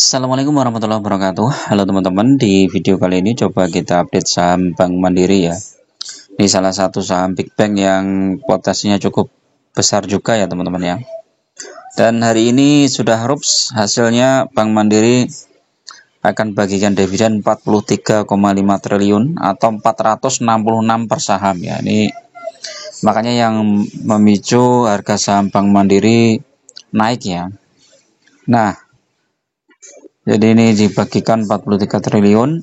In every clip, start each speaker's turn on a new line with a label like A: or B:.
A: Assalamualaikum warahmatullahi wabarakatuh. Halo teman-teman, di video kali ini coba kita update saham Bank Mandiri ya. Ini salah satu saham Big Bank yang potensinya cukup besar juga ya teman-teman ya. Dan hari ini sudah rups hasilnya Bank Mandiri akan bagikan dividen 43,5 triliun atau 466 per saham ya. Ini makanya yang memicu harga saham Bank Mandiri naik ya. Nah, jadi ini dibagikan 43 triliun.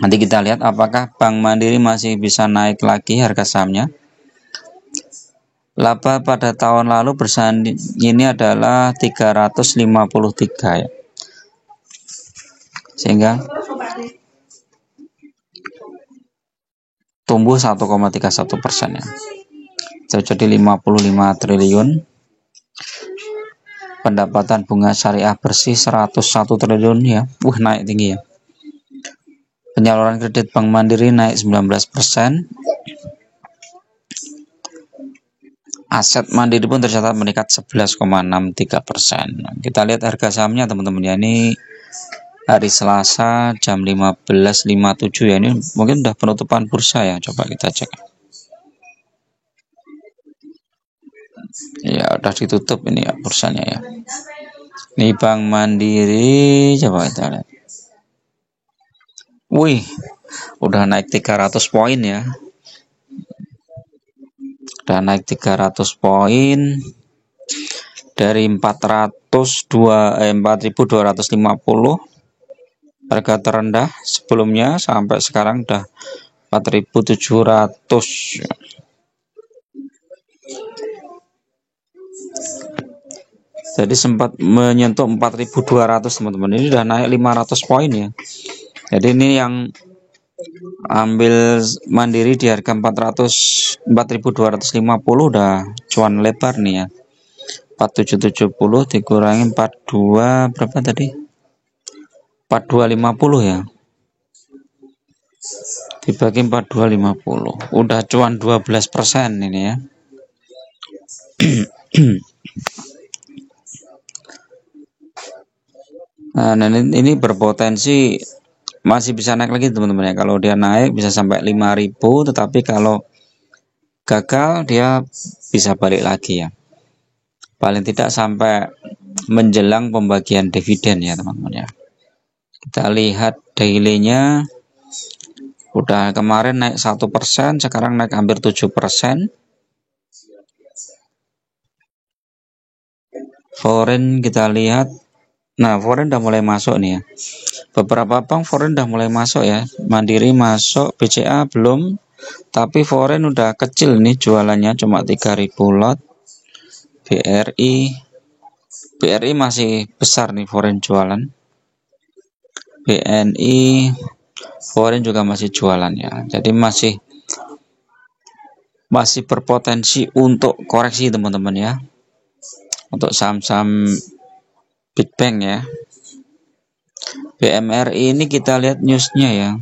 A: Nanti kita lihat apakah Bank Mandiri masih bisa naik lagi harga sahamnya. Laba pada tahun lalu bersanding ini adalah 353 ya. Sehingga tumbuh 1,31% ya. Jadi 55 triliun. Pendapatan bunga syariah bersih 101 triliun ya. Naik tinggi ya. Penyaluran kredit Bank Mandiri naik 19%. Aset Mandiri pun tercatat meningkat 11,63%. Kita lihat harga sahamnya teman-teman ya. Ini hari Selasa jam 15.57 ya. Ini mungkin udah penutupan bursa ya. Coba kita cek. Ya udah ditutup ini ya bursanya ya. Ini Bank Mandiri, coba kita lihat. Wih, udah naik 300 poin ya. Udah naik 300 poin dari 4.250 harga terendah sebelumnya sampai sekarang udah 4.700. Jadi sempat menyentuh 4.200 teman-teman. Ini udah naik 500 poin ya. Jadi ini yang ambil Mandiri di harga 4.250 udah cuan lebar nih ya. 4770 dikurangi 42 berapa tadi? 4250 ya. Dibagi 4250 udah cuan 12% ini ya. Nah, ini berpotensi masih bisa naik lagi teman-teman ya. Kalau dia naik bisa sampai 5.000, tetapi kalau gagal dia bisa balik lagi ya. Paling tidak sampai menjelang pembagian dividen ya teman-teman ya. Kita lihat daily-nya udah kemarin naik 1%, sekarang naik hampir 7%. Foreign kita lihat. Nah, foreign udah mulai masuk nih ya. Beberapa bank foreign udah mulai masuk ya. Mandiri masuk, BCA belum. Tapi foreign udah kecil nih jualannya, cuma 3.000 lot. BRI masih besar nih foreign jualan. BNI foreign juga masih jualan ya. Jadi masih berpotensi untuk koreksi teman-teman ya. Untuk saham-saham Big Bank ya. BMRI ini kita lihat newsnya ya.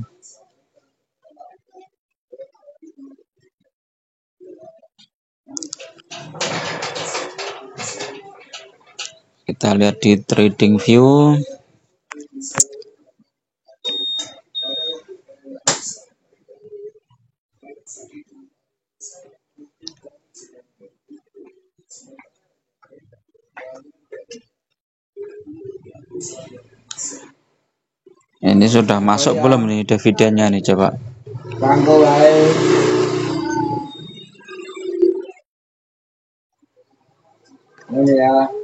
A: Kita lihat di trading view. Ini sudah masuk belum nih dividennya nih, coba.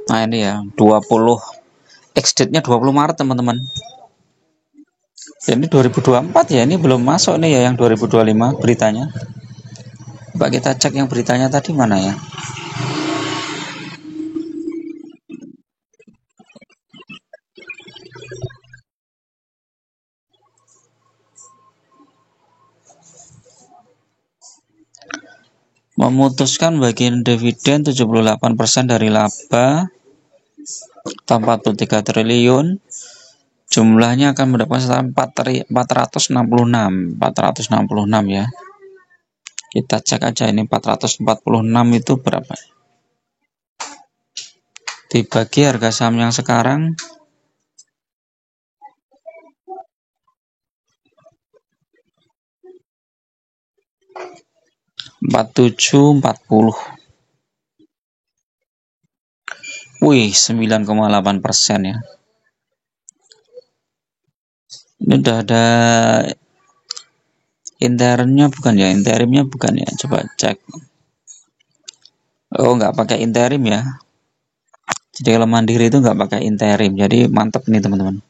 A: Nah ini ya 20 ex-date-nya 20 Maret teman-teman. Ini 2024 ya, ini belum masuk nih ya yang 2025 beritanya. Coba kita cek yang beritanya tadi mana ya. Memutuskan bagian dividen 78% dari laba atau 43 triliun. Jumlahnya akan mendapatkan 466 ya. Kita cek aja ini 446 itu berapa. dibagi harga saham yang sekarang 4740. Wih, 9,8% ya. Ini udah ada interimnya bukan ya? Interimnya bukan ya? Coba cek. Oh, nggak pakai interim ya. Jadi kalau mandiri itu nggak pakai interim. Jadi mantep nih teman-teman.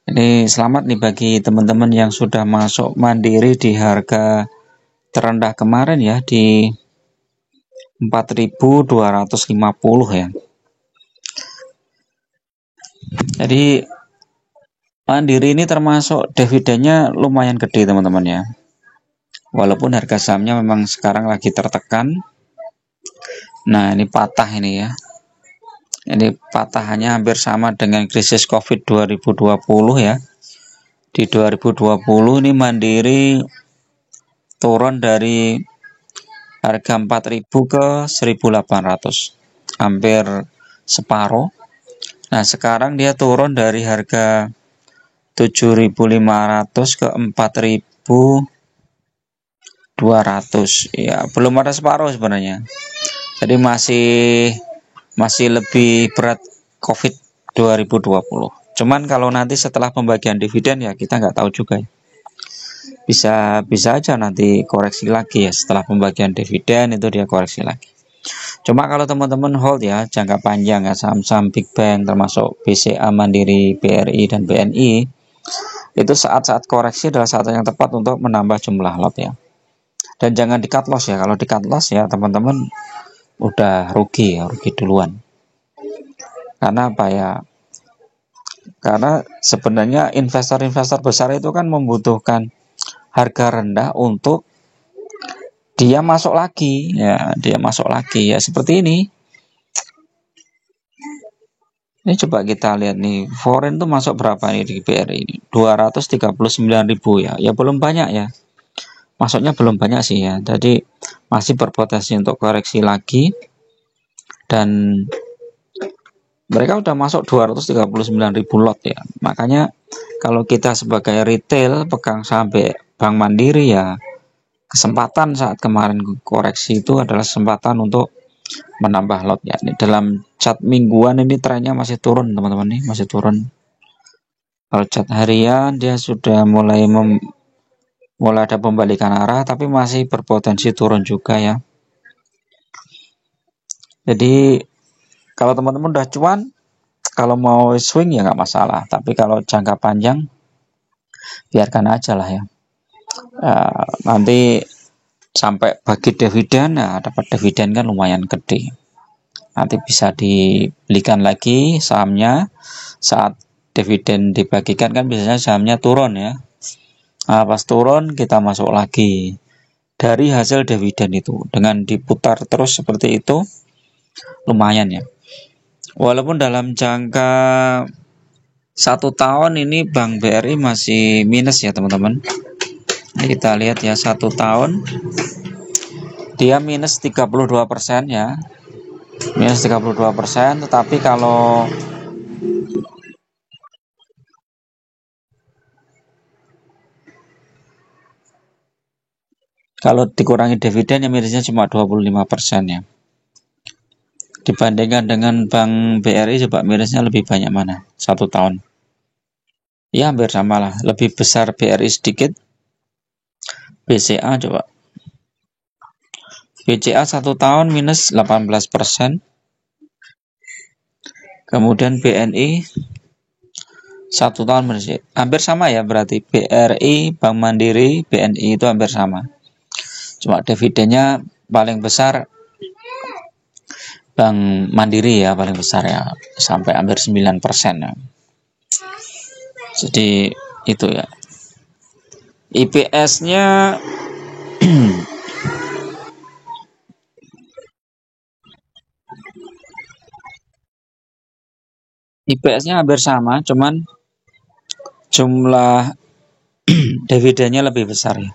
A: Ini selamat nih bagi teman-teman yang sudah masuk mandiri di harga terendah kemarin ya, di 4.250 ya. Jadi mandiri ini termasuk dividennya lumayan gede teman-teman ya. Walaupun harga sahamnya memang sekarang lagi tertekan. Nah, ini patah ini ya. Ini patahannya hampir sama dengan krisis Covid 2020 ya. Di 2020 ini mandiri turun dari harga 4.000 ke 1.800, hampir separuh. Nah, sekarang dia turun dari harga 7.500 ke 4.200 ya, belum ada separuh sebenarnya. Jadi masih lebih berat Covid 2020. Cuman kalau nanti setelah pembagian dividen ya kita nggak tahu juga ya. Bisa aja nanti koreksi lagi ya, setelah pembagian dividen itu dia koreksi lagi. Cuma kalau teman-teman hold ya jangka panjang ya, saham-saham big bank termasuk BCA, Mandiri, BRI dan BNI, itu saat-saat koreksi adalah saat yang tepat untuk menambah jumlah lot ya. Dan jangan di cut loss ya. Kalau di cut loss ya teman-teman udah rugi ya, rugi duluan. Karena apa ya? Karena sebenarnya investor-investor besar itu kan membutuhkan harga rendah untuk dia masuk lagi ya, seperti ini. Ini coba kita lihat nih, foreign tuh masuk berapa nih di BRI ini? 239.000 ya. Ya belum banyak ya. Masuknya belum banyak sih ya. Jadi masih berpotensi untuk koreksi lagi. Dan mereka udah masuk 239.000 lot ya. Makanya kalau kita sebagai retail pegang saham Bank Mandiri ya, kesempatan saat kemarin koreksi itu adalah kesempatan untuk menambah lot ya. Ini dalam chart mingguan ini trennya masih turun teman-teman, nih masih turun. Kalau chart harian dia sudah mulai ada pembalikan arah, tapi masih berpotensi turun juga ya. Jadi kalau teman-teman udah cuan, kalau mau swing ya nggak masalah, tapi kalau jangka panjang biarkan aja lah ya. Nanti sampai bagi dividen, nah dapat dividen kan lumayan gede. Nanti bisa dibelikan lagi sahamnya saat dividen dibagikan, kan biasanya sahamnya turun ya. Nah, pas turun kita masuk lagi dari hasil dividen itu, dengan diputar terus seperti itu lumayan ya. Walaupun dalam jangka 1 tahun ini Bank BRI masih minus ya teman-teman. Kita lihat ya, 1 tahun dia minus 32% ya, minus 32%. Tetapi kalau dikurangi dividen ya minusnya cuma 25% ya. Dibandingkan dengan Bank BRI, coba minusnya lebih banyak mana 1 tahun? Ya hampir sama lah, lebih besar BRI sedikit. BCA coba, BCA 1 tahun minus 18%. Kemudian BNI 1 tahun minus, hampir sama ya, berarti BRI, Bank Mandiri, BNI itu hampir sama. Cuma dividennya paling besar Bank Mandiri ya, paling besar ya, sampai hampir 9% ya. Jadi itu ya. IPS-nya IPS-nya hampir sama, cuman jumlah dividennya lebih besar ya.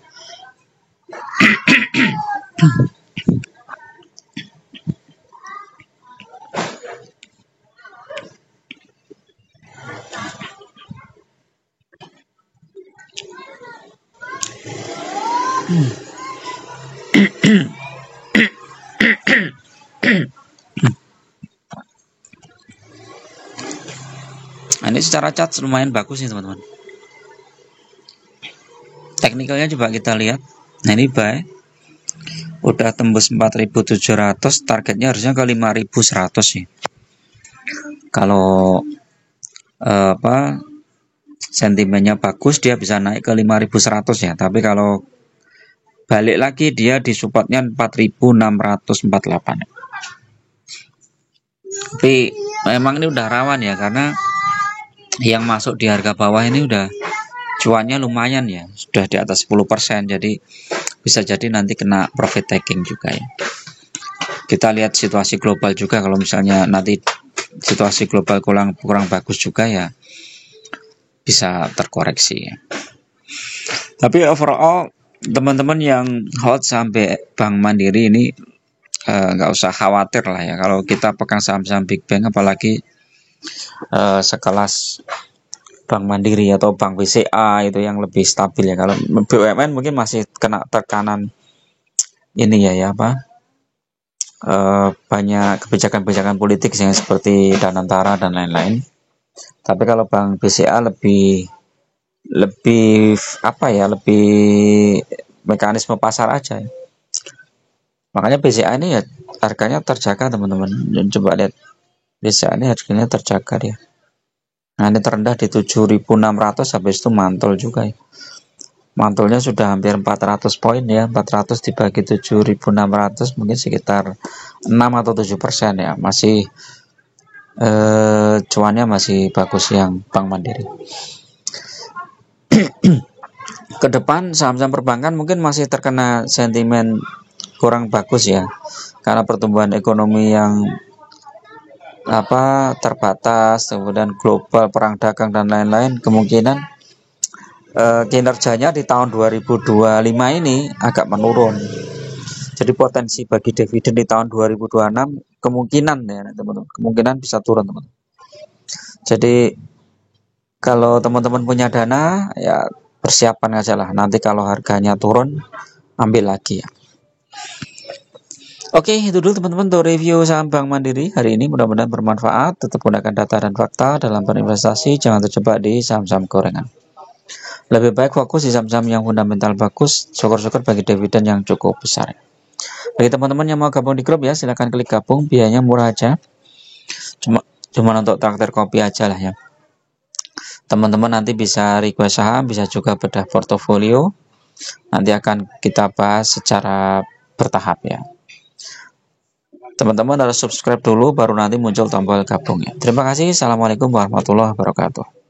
A: Nah, ini secara cat lumayan bagus nih teman-teman. Teknikalnya coba kita lihat. Nah, ini buy udah tembus 4.700, targetnya harusnya ke 5.100 sih. Kalau sentimennya bagus, dia bisa naik ke 5.100 ya. Tapi kalau balik lagi, dia di supportnya 4.648. Tapi memang ini udah rawan ya, karena yang masuk di harga bawah ini udah cuannya lumayan ya, sudah di atas 10%. Jadi bisa jadi nanti kena profit taking juga ya. Kita lihat situasi global juga, kalau misalnya nanti situasi global kurang bagus juga ya, bisa terkoreksi ya. Tapi overall teman-teman yang hold sampai Bank Mandiri ini nggak usah khawatir lah ya. Kalau kita pegang saham-saham big bank, apalagi sekelas Bank Mandiri atau Bank BCA itu yang lebih stabil ya. Kalau BUMN mungkin masih kena tekanan ini ya banyak kebijakan-kebijakan politik yang seperti Danantara dan lain-lain. Tapi kalau Bank BCA lebih lebih mekanisme pasar aja ya. Makanya BCA ini ya harganya terjaga teman-teman. Coba lihat BCA ini harganya terjaga ya. Nah, ini terendah di 7.600, habis itu mantul juga ya. Mantulnya sudah hampir 400 poin ya. 400 dibagi 7.600 mungkin sekitar 6 atau 7% ya. Masih cuannya masih bagus yang Bank Mandiri. Ke depan saham-saham perbankan mungkin masih terkena sentimen kurang bagus ya, karena pertumbuhan ekonomi yang terbatas, kemudian global, perang dagang dan lain-lain, kemungkinan kinerjanya di tahun 2025 ini agak menurun. Jadi potensi bagi dividen di tahun 2026 kemungkinan ya teman-teman, kemungkinan bisa turun teman-teman. Jadi kalau teman-teman punya dana ya persiapan aja lah, nanti kalau harganya turun ambil lagi ya. Oke, itu dulu teman-teman untuk review saham Bank Mandiri hari ini. Mudah-mudahan bermanfaat. Tetap gunakan data dan fakta dalam berinvestasi. Jangan terjebak di saham-saham gorengan. Lebih baik fokus di saham-saham yang fundamental bagus. Syukur-syukur bagi dividen yang cukup besar. Bagi teman-teman yang mau gabung di grup ya, silahkan klik gabung. Biayanya murah aja. Cuma untuk traktir kopi aja lah ya. Teman-teman nanti bisa request saham, bisa juga bedah portofolio. Nanti akan kita bahas secara bertahap ya. Teman-teman harus subscribe dulu, baru nanti muncul tombol gabungnya. Terima kasih. Assalamualaikum warahmatullahi wabarakatuh.